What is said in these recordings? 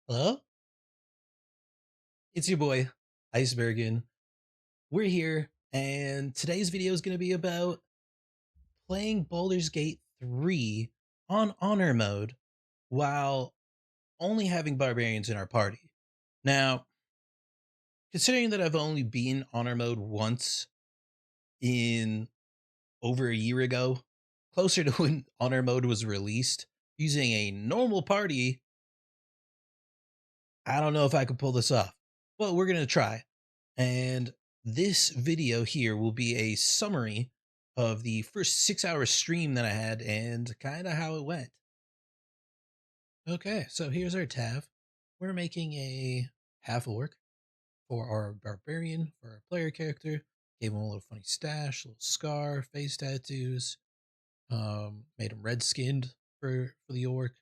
Hello? It's your boy, Icebergin. We're here, and today's video is going to be about playing Baldur's Gate 3 on honor mode while only having barbarians in our party. Now, considering that I've only been honor mode once in over a year ago, closer to when honor mode was released, using a normal party, I don't know if I could pull this off, but we're going to try. And this video here will be a summary of the first 6 hour stream that I had and kind of how it went. Okay, so here's our tab. We're making a half orc for our barbarian, for our player character. Gave him a little funny stash, a little scar, face tattoos. Made him red skinned for the orc.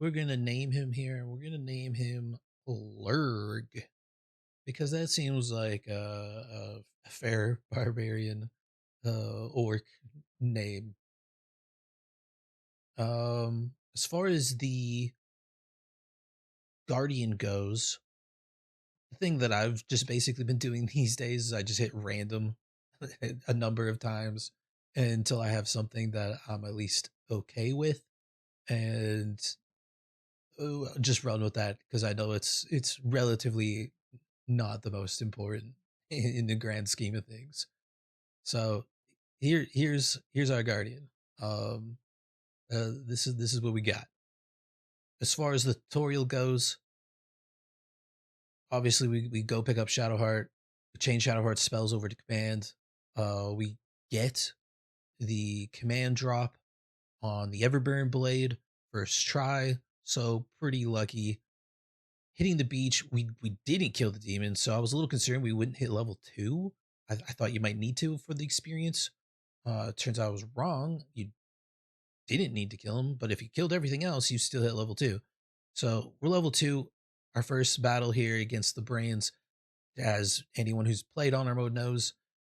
We're gonna name him here. We're gonna name him Lurg because that seems like a fair barbarian orc name. As far as the guardian goes, the thing that I've just basically been doing these days is I just hit random a number of times until I have something that I'm at least okay with, and just run with that because I know it's relatively not the most important in the grand scheme of things. So here's our guardian. Um, this is what we got. As far as the tutorial goes, obviously we go pick up Shadowheart, we change Shadowheart's spells over to command. We get the command drop on the Everburn blade first try, so pretty lucky. Hitting the beach, we didn't kill the demon, so I was a little concerned we wouldn't hit level 2. I thought you might need to for the experience. Turns out I was wrong. You didn't need to kill him, but if you killed everything else, you still hit level 2. So we're level 2. Our first battle here against the brains, as anyone who's played honor mode knows,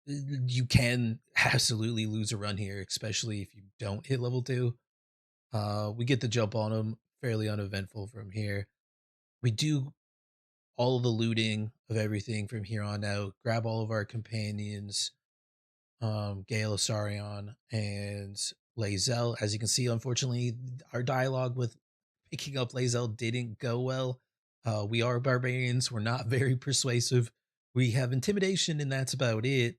you can absolutely lose a run here, especially if you don't hit level 2. We get the jump on them, fairly uneventful from here. We do all of the looting of everything from here on out, grab all of our companions, Gale, Asarion, and Lae'zel. As you can see, unfortunately, our dialogue with picking up Lae'zel didn't go well. We are barbarians. We're not very persuasive. We have intimidation, and that's about it.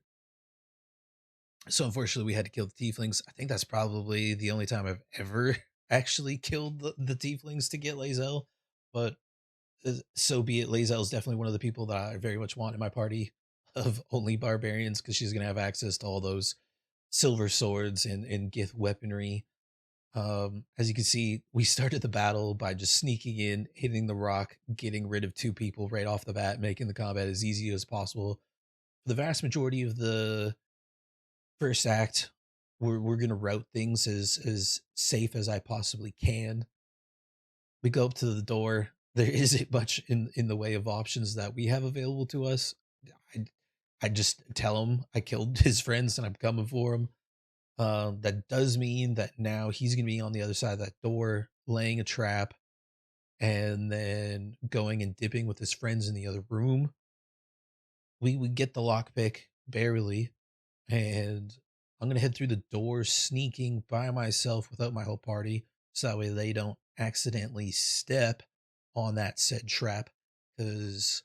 So unfortunately, we had to kill the tieflings. I think that's probably the only time I've ever actually killed the tieflings to get Lae'zel. But so be it. Lae'zel is definitely one of the people that I very much want in my party of only barbarians because she's going to have access to all those silver swords and Gith weaponry. As you can see, we started the battle by just sneaking in, hitting the rock, getting rid of 2 people right off the bat, making the combat as easy as possible. For the vast majority of the first act, we're gonna route things as safe as I possibly can. We go up to the door. There isn't much in the way of options that we have available to us. I I just tell him I killed his friends and I'm coming for him. That does mean that now he's gonna be on the other side of that door, laying a trap, and then going and dipping with his friends in the other room. We get the lockpick barely, and I'm gonna head through the door, sneaking by myself without my whole party, so that way they don't accidentally step on that said trap, because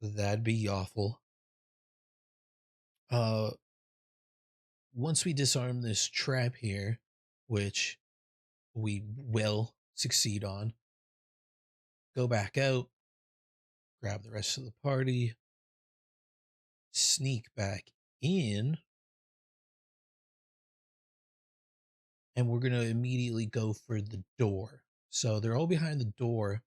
that'd be awful. Uh, Once we disarm this trap here, which we will succeed on, go back out, grab the rest of the party, sneak back in, and we're gonna immediately go for the door. So they're all behind the door,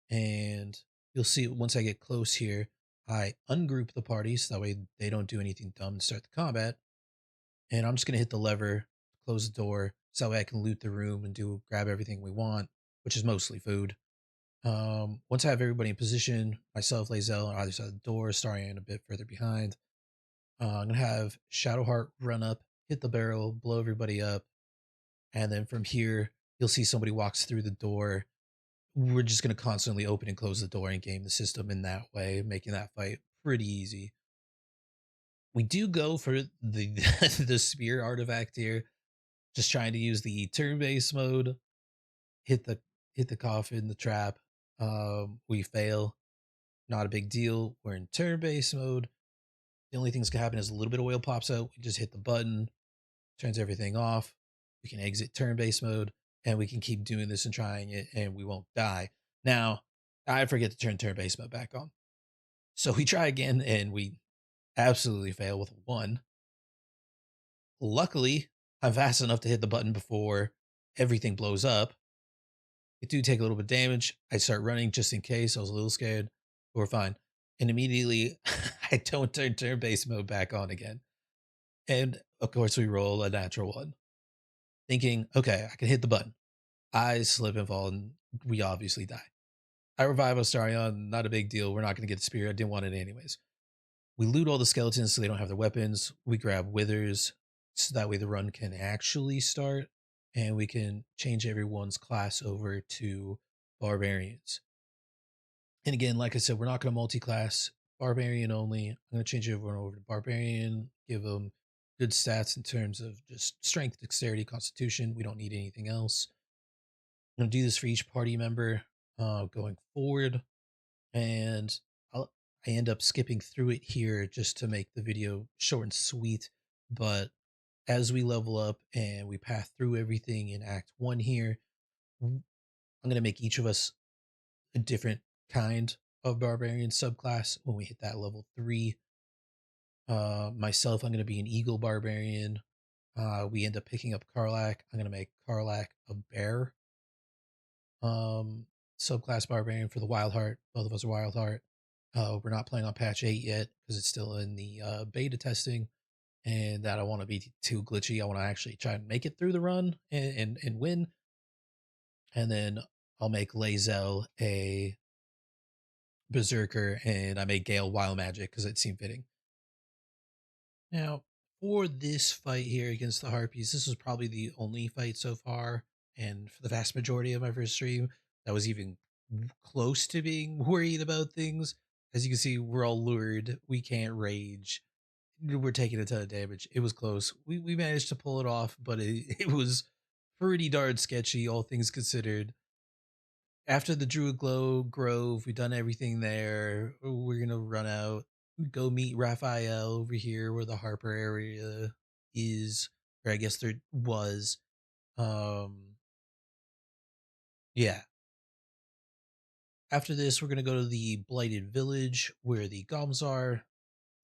and you'll see once I get close here, I ungroup the party so that way they don't do anything dumb to start the combat. And I'm just gonna hit the lever to close the door so that way I can loot the room and do grab everything we want, which is mostly food. Once I have everybody in position, myself, Lae'zel on either side of the door, Starion a bit further behind. I'm gonna have Shadowheart run up, hit the barrel, blow everybody up, and then from here you'll see somebody walks through the door we're just going to constantly open and close the door and game the system in that way, making that fight pretty easy. We do go for the the spear artifact here, just trying to use the turn-based mode, hit the hit the coffin, the trap. We fail, not a big deal. We're in turn-based mode. The only thing that's gonna happen is a little bit of oil pops out. We just hit the button, turns everything off. We can exit turn-based mode, and we can keep doing this and trying it, and we won't die. Now, I forget to turn turn-based mode back on. So we try again, and we absolutely fail with a 1. Luckily, I'm fast enough to hit the button before everything blows up. It do take a little bit of damage. I start running just in case. I was a little scared. But we're fine. And immediately, I don't turn turn-based mode back on again. And of course, we roll a natural 1, thinking, okay, I can hit the button. I slip and fall, and we obviously die. I revive Ostarion, not a big deal. We're not going to get the spear. I didn't want it anyways. We loot all the skeletons so they don't have their weapons. We grab withers so that way the run can actually start, and we can change everyone's class over to barbarians. And again, like I said, we're not going to multi-class, barbarian only. I'm going to change everyone over to barbarian, give them good stats in terms of just strength, dexterity, constitution. We don't need anything else. I'm going to do this for each party member going forward, and I end up skipping through it here just to make the video short and sweet. But as we level up and we path through everything in Act 1 here, I'm going to make each of us a different kind of barbarian subclass when we hit that level 3. Myself, I'm going to be an eagle barbarian. We end up picking up Karlach. I'm going to make Karlach a bear subclass barbarian for the wild heart. Both of us are wild heart. We're not playing on patch 8 yet because it's still in the beta testing, and I don't want to be too glitchy. I want to actually try and make it through the run and win. And then I'll make Lae'zel a berserker, and I make Gale wild magic because it seemed fitting. Now, for this fight here against the Harpies, this was probably the only fight so far, and for the vast majority of my first stream, that was even close to being worried about things. As you can see, we're all lured. We can't rage. We're taking a ton of damage. It was close. We managed to pull it off, but it was pretty darn sketchy, all things considered. After the Druid Glow Grove, we've done everything there. We're gonna run out, go meet Raphael over here where the Harper area is, or I guess there was. Um, yeah. After this, we're gonna go to the Blighted Village where the goblins are.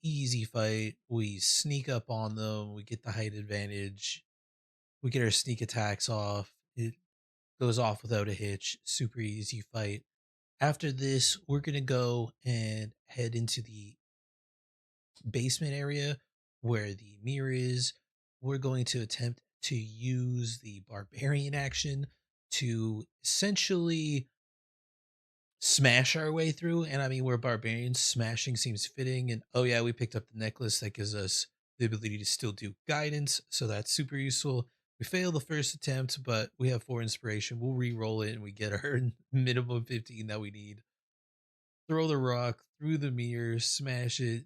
Easy fight. We sneak up on them. We get the height advantage. We get our sneak attacks off. It goes off without a hitch. Super easy fight. After this, we're going to go and head into the basement area where the mirror is. We're going to attempt to use the barbarian action to essentially smash our way through. And I mean, we're barbarians, smashing seems fitting. And oh, yeah, we picked up the necklace that gives us the ability to still do guidance. So that's super useful. We fail the first attempt, but we have 4 inspiration. We'll re-roll it and we get our minimum 15 that we need. Throw the rock through the mirror, smash it,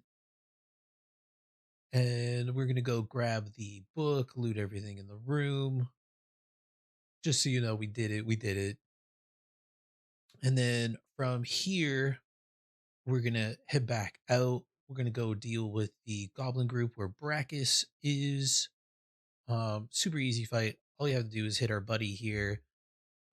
and we're gonna go grab the book, loot everything in the room. Just so you know, we did it. We did it. And then from here, we're gonna head back out. We're gonna go deal with the goblin group where Brachus is. Super easy fight. All you have to do is hit our buddy here.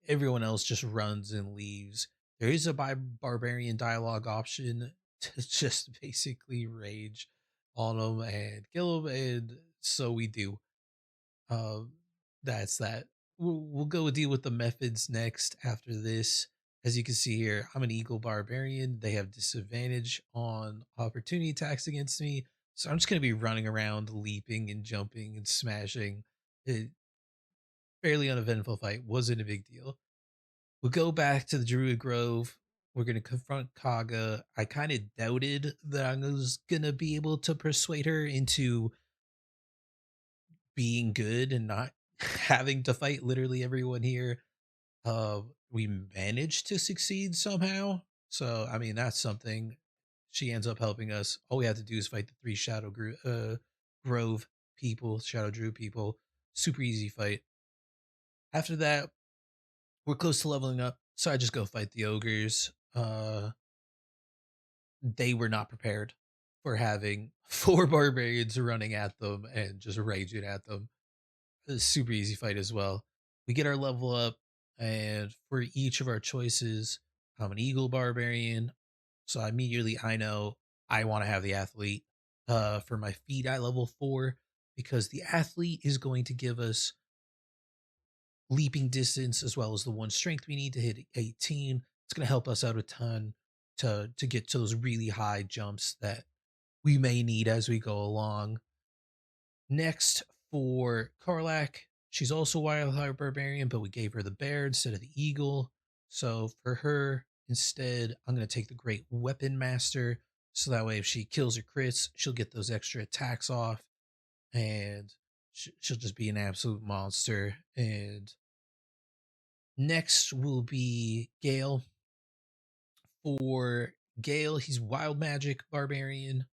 Everyone else just runs and leaves. There is a barbarian dialogue option to just basically rage on them and kill them, and so we do. Um, that's that. We'll go deal with the methods next after this. As you can see here, I'm an eagle barbarian. They have disadvantage on opportunity attacks against me, so I'm just going to be running around, leaping and jumping and smashing. It, fairly uneventful fight. Wasn't a big deal. We'll go back to the Druid Grove. We're going to confront Kaga. I kind of doubted that I was going to be able to persuade her into being good and not having to fight literally everyone here. Uh, we managed to succeed somehow. So, I mean, that's something. She ends up helping us. All we had to do is fight the three Grove people, Shadow Drew people. Super easy fight. After that, we're close to leveling up, so I just go fight the ogres. They were not prepared for having four barbarians running at them and just raging at them. A super easy fight as well. We get our level up, and for each of our choices, I'm an eagle barbarian. So immediately I know I want to have the athlete. For my feat, I level 4 because the athlete is going to give us leaping distance as well as the one strength we need to hit 18. It's going to help us out a ton to get to those really high jumps that we may need as we go along. Next for Karlak, she's also Wildfire Barbarian, but we gave her the bear instead of the eagle. So for her, instead, I'm going to take the Great Weapon Master. So that way, if she kills or crits, she'll get those extra attacks off and she'll just be an absolute monster. And next will be Gale. For Gale, he's Wild Magic Barbarian.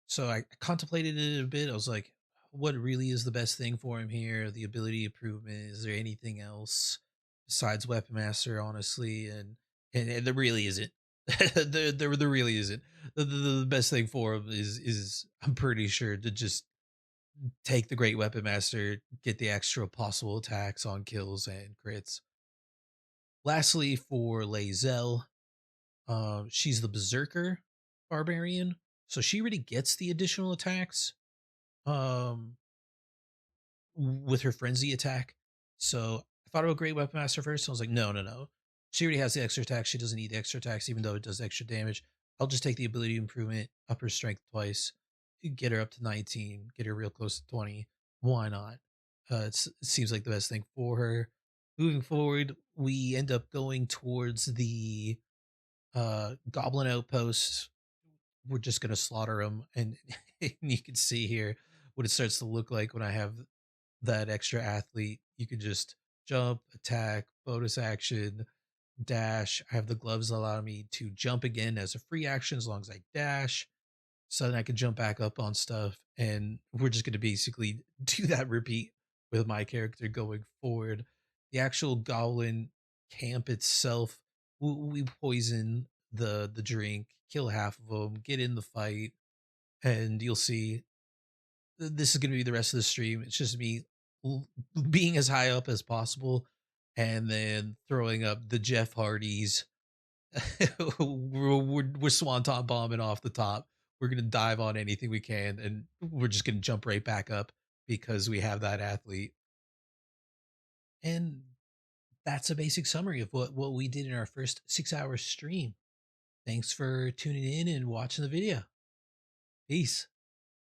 So I contemplated it a bit. I was like, what really is the best thing for him here? The ability improvement. Is there anything else besides Weapon Master, honestly? And there really isn't. There really isn't. The best thing for him is I'm pretty sure to just take the Great Weapon Master, get the extra possible attacks on kills and crits. Lastly, for Lae'zel, she's the Berserker Barbarian, so she really gets the additional attacks um with her frenzy attack. So I thought about Great Weapon Master first. And I was like, no, no, no. She already has the extra attack. She doesn't need the extra attacks, even though it does extra damage. I'll just take the ability improvement, up her strength twice, get her up to 19, get her real close to 20. Why not? It seems like the best thing for her. Moving forward, we end up going towards the Goblin Outpost. We're just gonna slaughter them, and, and you can see here what it starts to look like when I have that extra athlete. You can just jump, attack, bonus action, dash. I have the gloves allow me to jump again as a free action as long as I dash. So then I can jump back up on stuff. And we're just going to basically do that repeat with my character going forward. The actual goblin camp itself, we poison the drink, kill half of them, get in the fight, and you'll see this is going to be the rest of the stream. It's just me being as high up as possible and then throwing up the Jeff Hardys. we're swanton bombing off the top. We're going to dive on anything we can and we're just going to jump right back up because we have that athlete. And that's a basic summary of what we did in our first 6 hour stream. Thanks for tuning in and watching the video. Peace.